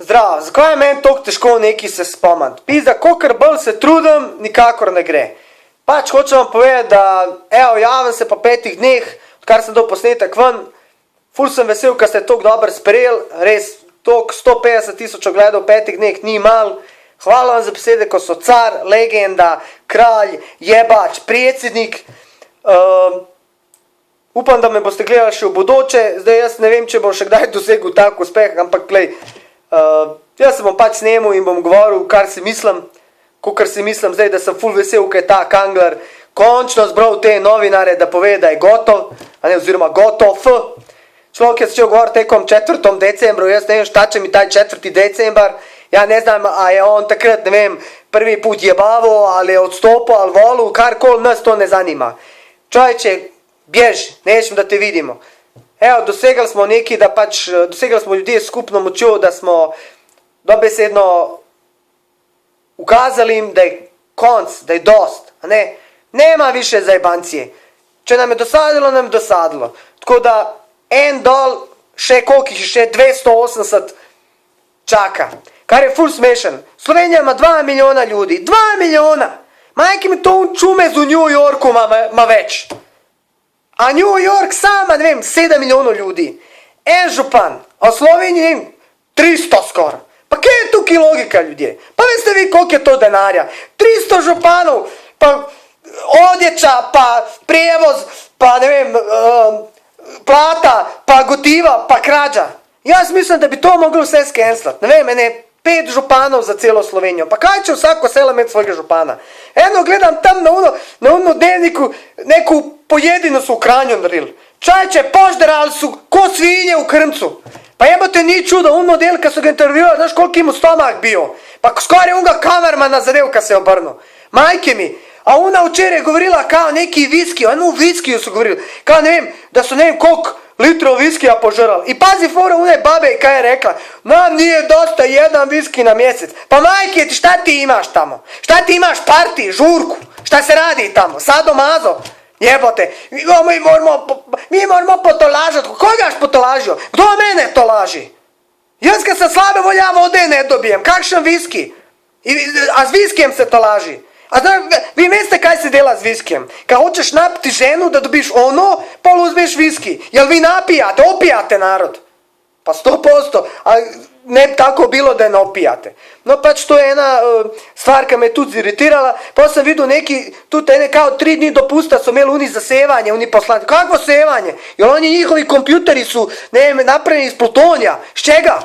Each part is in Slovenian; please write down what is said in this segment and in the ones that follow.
Zdravo, zakaj je meni toliko težko neki se spomniti? Pizda, kolikor bolj se trudim, nikakor ne gre. Pač hočem vam povedati, da evo, javim se po 5 dneh, odkar sem dal posnetek ven, ful sem vesel, ker ste toliko dobro sprejeli, res toliko 150 000 ogledov v 5 dneh ni mal. Hvala vam za besede, ko so car, legenda, kralj, jebač, predsednik. Upam, da me boste gledali še v bodoče, zdaj jaz ne vem, če bom še kdaj dosegel tak uspeh, ampak glej, jaz se bom pač snemal in bom govoril, kar si mislim, kakor si mislim zdaj, da sem ful vesel, ker je ta Kangler končno zbral te novinare, da pove, da je gotov, oziroma gotov. Človek je začel govoriti tekom 4. decembru, jaz ne vem, šta če mi taj 4. decembar, ja ne znam, a je on takrat, ne vem, prvi put jebavo, ali je odstopil, ali volil, karkoli, nas to ne zanima. Čovječe, bježi, nećem da te vidimo. Evo, dosegali smo neki, da pač, dosegali smo ljudje skupno močjo, da smo dobesedno ukazali jim, da je konc, da je dost, a ne? Nema više zajebancije. Če nam je dosadilo, nam je dosadilo. Tako da, en dol, še kolikih, še 280 čaka. Kar je ful smešen. Slovenija ima 2 milijona ljudi. 2 milijona! Majke mi to čumez v New Yorku ima več. A New York sama, ne vem, 7 milijonov ljudi. En župan, a v Sloveniji, ne vem, 300 skoraj. Pa kje je tukaj logika, ljudje? Pa veste vi, koliko je to denarja? 300 županov, pa odječa, pa prijevoz, pa ne vem, plata, pa gotiva, pa krađa. Jaz mislim, da bi to mogli vse skenslati. Ne vem, 5 županov za celo Slovenijo. Pa kaj će vsako selo imeti svojega župana? Eno gledam tam na uno dnevniku, neku pojedinu su u Kranju naredili. Čajče, požderali su ko svinje u krmcu. Pa jebote, ni čudo, un model kad su ga intervjuali, znaš koliko im u stomak bio. Pa skoro je unga kamermana zadev kad se obrnu. Majke mi, a ona včeraj govorila kao neki viski, onu viskiju su govorili. Kao ne vem, da su ne vem koliko litrov viskija požrali. I pazi fora une babe kaj je rekla, nam nije dosta jedan viski na mjesec. Pa majke ti, šta ti imaš tamo? Šta ti imaš parti, žurku? Šta se radi tamo? Sado mazo? Jebote, mi moramo potolažati. Kogaš potolažio? Kdo mene tolaži? Jaz kad sam slabe volja vode ne dobijem. Kakšen viski? A z viskijem se tolaži. A znaš, vi veste kaj se dela z viskijem? Kad hoćeš napiti ženu da dobiš ono, pol uzmeš viski. Jel vi napijate, opijate narod? Pa 100%, a ne bi tako bilo da je ne opijate. No pač to je ena stvar kad me tu ziritirala, pa sam vidio neki, tu kao 3 dni dopusta su imeli uni za sevanje, uni poslani. Kakvo sevanje? Jer oni njihovi kompjuteri su napravljeni iz plutonija. S čega?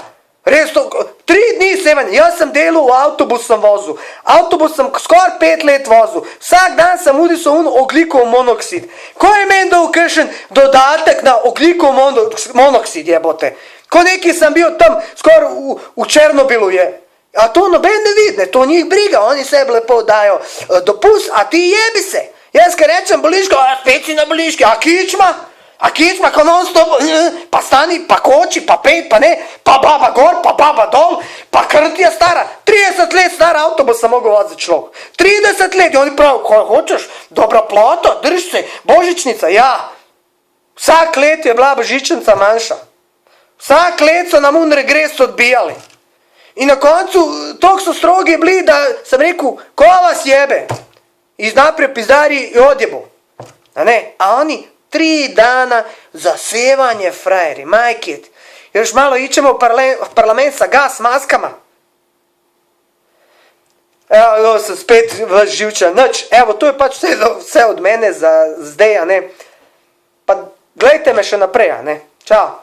Res to, 3 dni sevanja. Ja sam delao u autobusnom vozu. Autobus sam skoro 5 let vozu. Vsak dan sam udisao ogljikov monoksid. Ko je meni dao kršen dodatak na ogljikov monoksid, jebote? Ko neki sam bio tam skoro u Černobilu je. A to noben ne vidne, to njih briga. Oni sebi lepo daju dopust, a ti jebi se. Jaz kad rečem boliško, a speci na boliške, a kičma? A kičma kao non stop, pa stani, pa koči, pa pet, pa ne, pa baba gor, pa baba dol, pa krtija stara. 30 let star autobus sam mogu voziti človek. 30 let i oni pravi, ko hoćeš, dobra plata, drži se, božičnica, ja. Vsak let je bila božičnica manjša. Vsak let su nam un regres odbijali. I na koncu tog su strogi bili da sam rekao, ko vas jebe? Iz naprijed pizdari i odjebu. A ne, a oni 3 dana za sevanje frajeri, majket. Još malo ićemo u parlament sa gas maskama. Evo sam spet vaš živčan. Znači, evo, to je pač sve od mene za zdaj, a ne. Pa gledajte me še naprej, a ne. Ćao.